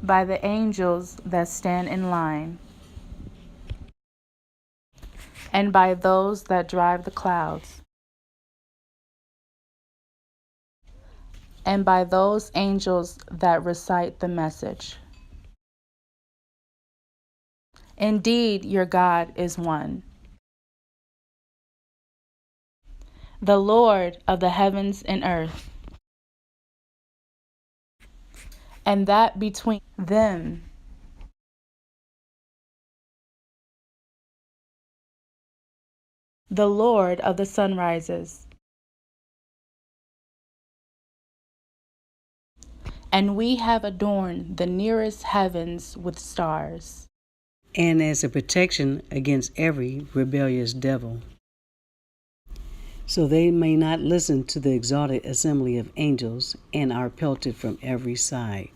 by the angels that stand in line, and by those that drive the clouds, and by those angels that recite the message. Indeed, your God is one, the Lord of the heavens and earth, and that between them the Lord of the sunrises. And we have adorned the nearest heavens with stars, and as a protection against every rebellious devil, so they may not listen to the exalted assembly of angels and are pelted from every side,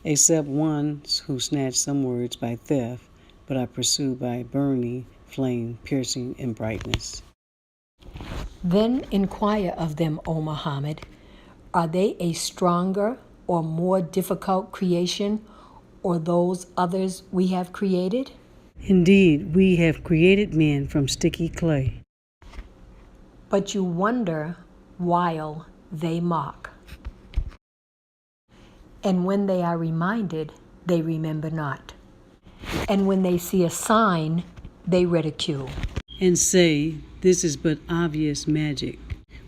except ones who snatch some words by theft, but are pursued by burning flame, piercing in brightness. Then inquire of them, O Muhammad, are they a stronger or more difficult creation, or those others we have created? Indeed, we have created men from sticky clay. But you wonder while they mock. And when they are reminded, they remember not. And when they see a sign, they ridicule. And say, this is but obvious magic.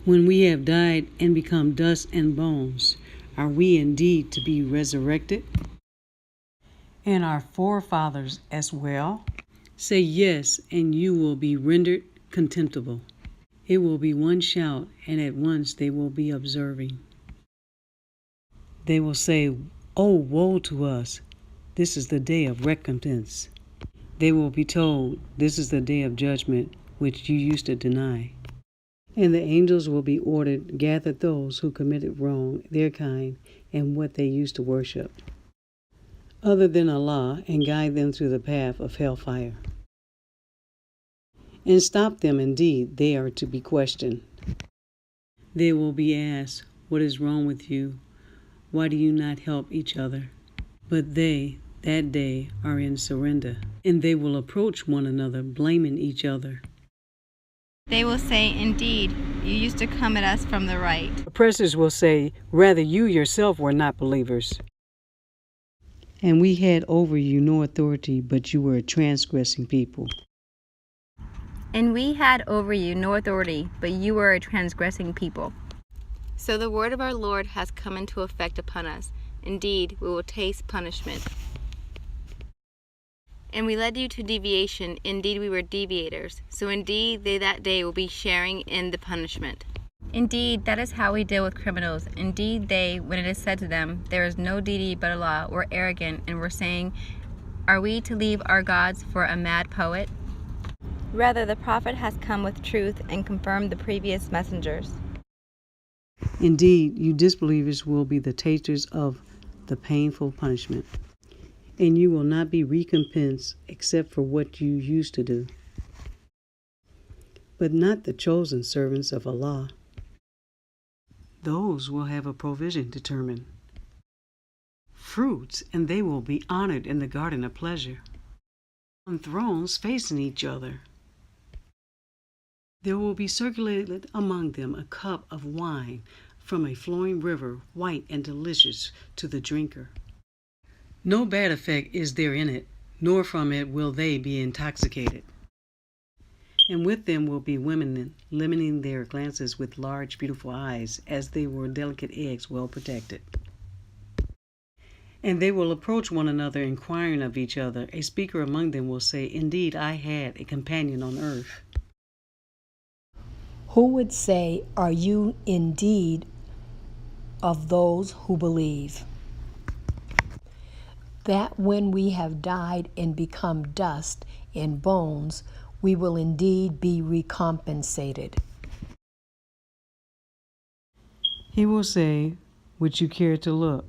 When we have died and become dust and bones, are we indeed to be resurrected? And our forefathers as well? Say yes, and you will be rendered contemptible. It will be one shout, and at once they will be observing. They will say, oh, woe to us! This is the day of recompense. They will be told, this is the day of judgment, which you used to deny. And the angels will be ordered, gather those who committed wrong, their kind, and what they used to worship, other than Allah, and guide them through the path of hellfire. And stop them, indeed, they are to be questioned. They will be asked, what is wrong with you? Why do you not help each other? But they, that day, are in surrender, and they will approach one another, blaming each other. They will say, indeed, you used to come at us from the right. Oppressors will say, rather you yourself were not believers. And we had over you no authority, but you were a transgressing people. And we had over you no authority, but you were a transgressing people. So the word of our Lord has come into effect upon us. Indeed, we will taste punishment. And we led you to deviation. Indeed, we were deviators. So indeed, they that day will be sharing in the punishment. Indeed, that is how we deal with criminals. Indeed, they, when it is said to them, there is no deity but Allah, were arrogant and were saying, are we to leave our gods for a mad poet? Rather, the Prophet has come with truth and confirmed the previous messengers. Indeed, you disbelievers will be the tasters of the painful punishment, and you will not be recompensed except for what you used to do. But not the chosen servants of Allah. Those will have a provision determined. Fruits, and they will be honored in the garden of pleasure, on thrones facing each other. There will be circulated among them a cup of wine from a flowing river, white and delicious to the drinker. No bad effect is there in it, nor from it will they be intoxicated. And with them will be women limiting their glances with large, beautiful eyes, as they were delicate eggs well protected. And they will approach one another, inquiring of each other. A speaker among them will say, indeed, I had a companion on earth. Who would say, are you indeed of those who believe? That when we have died and become dust and bones, we will indeed be recompensated. He will say, would you care to look?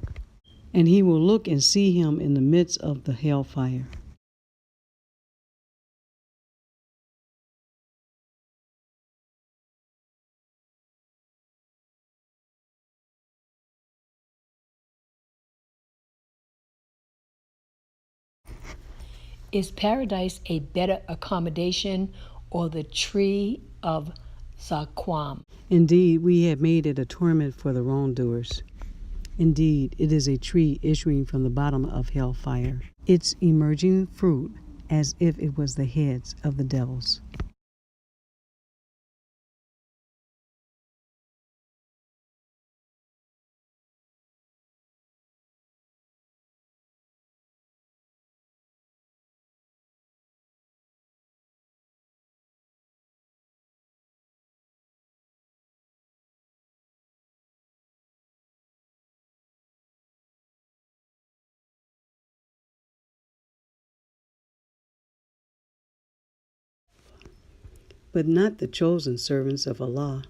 And he will look and see him in the midst of the hellfire. Is paradise a better accommodation or the tree of Zaquam? Indeed, we have made it a torment for the wrongdoers. Indeed, it is a tree issuing from the bottom of hellfire, its emerging fruit as if it was the heads of the devils. But not the chosen servants of Allah.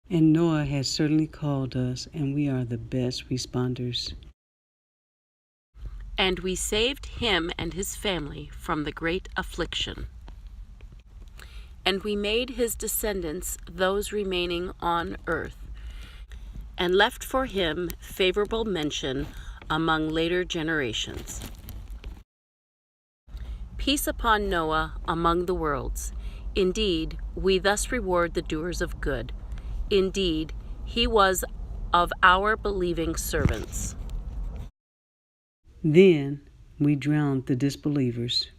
And Noah has certainly called us, and we are the best responders. And we saved him and his family from the great affliction. And we made his descendants those remaining on earth, and left for him favorable mention among later generations. Peace upon Noah among the worlds. Indeed, we thus reward the doers of good. Indeed, he was of our believing servants. Then we drowned the disbelievers.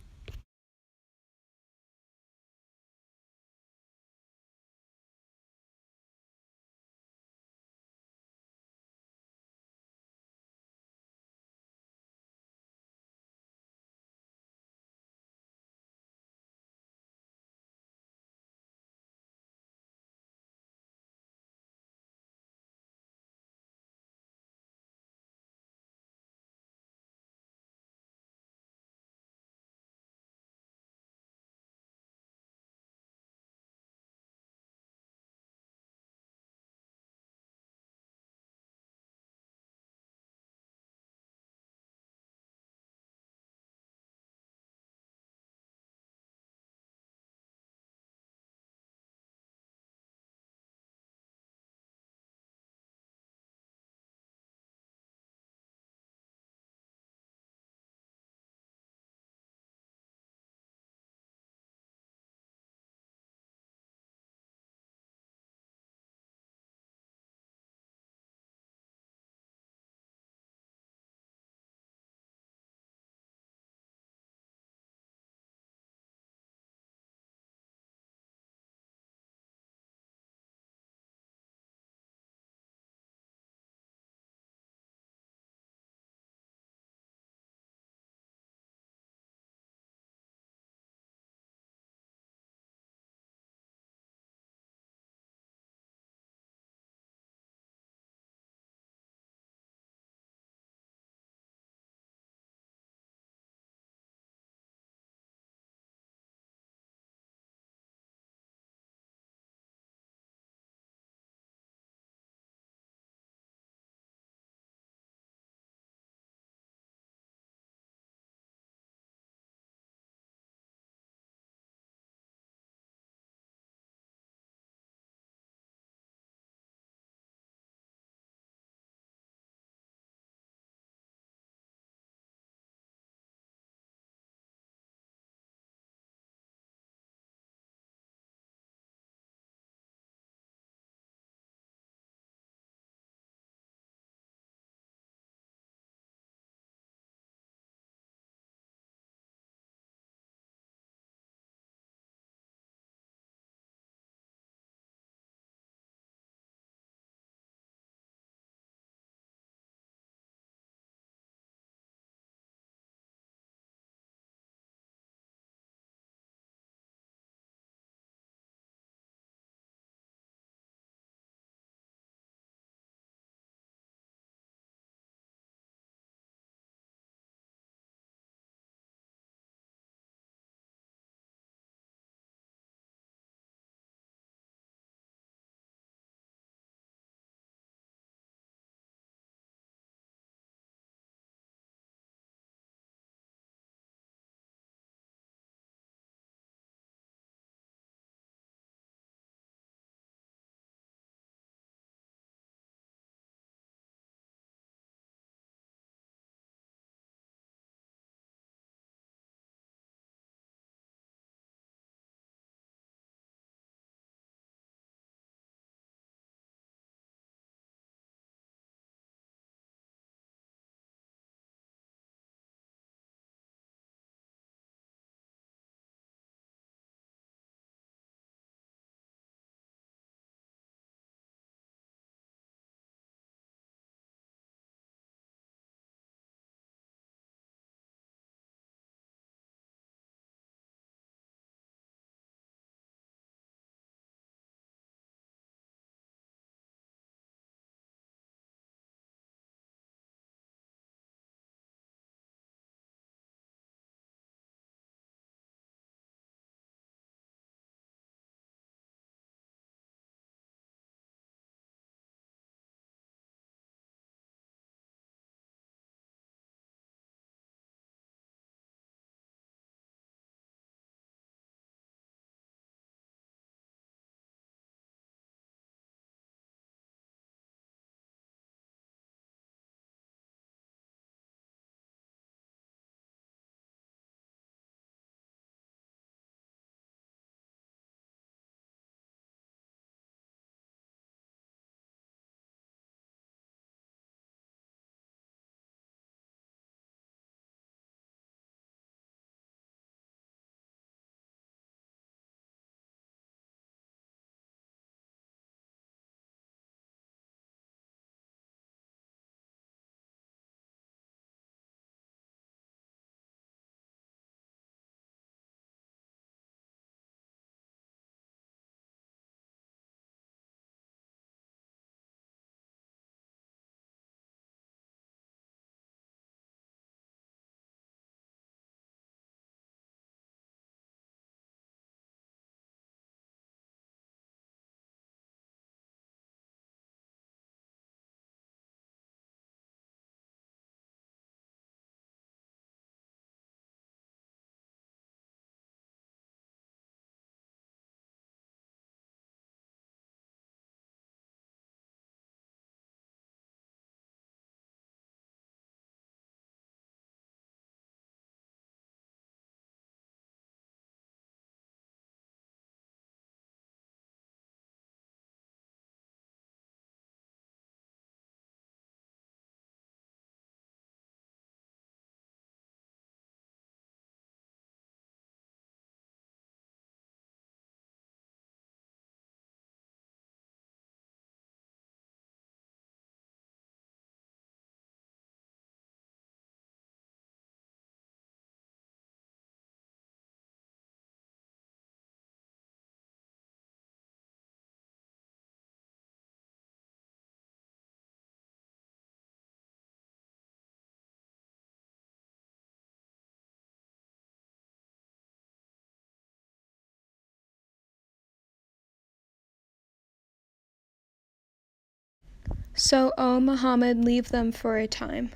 So, O Muhammad, leave them for a time,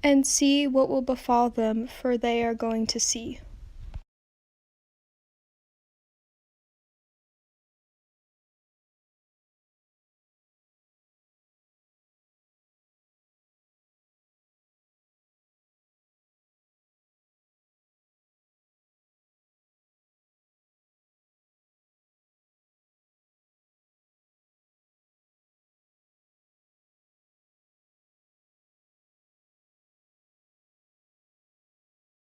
and see what will befall them, for they are going to see.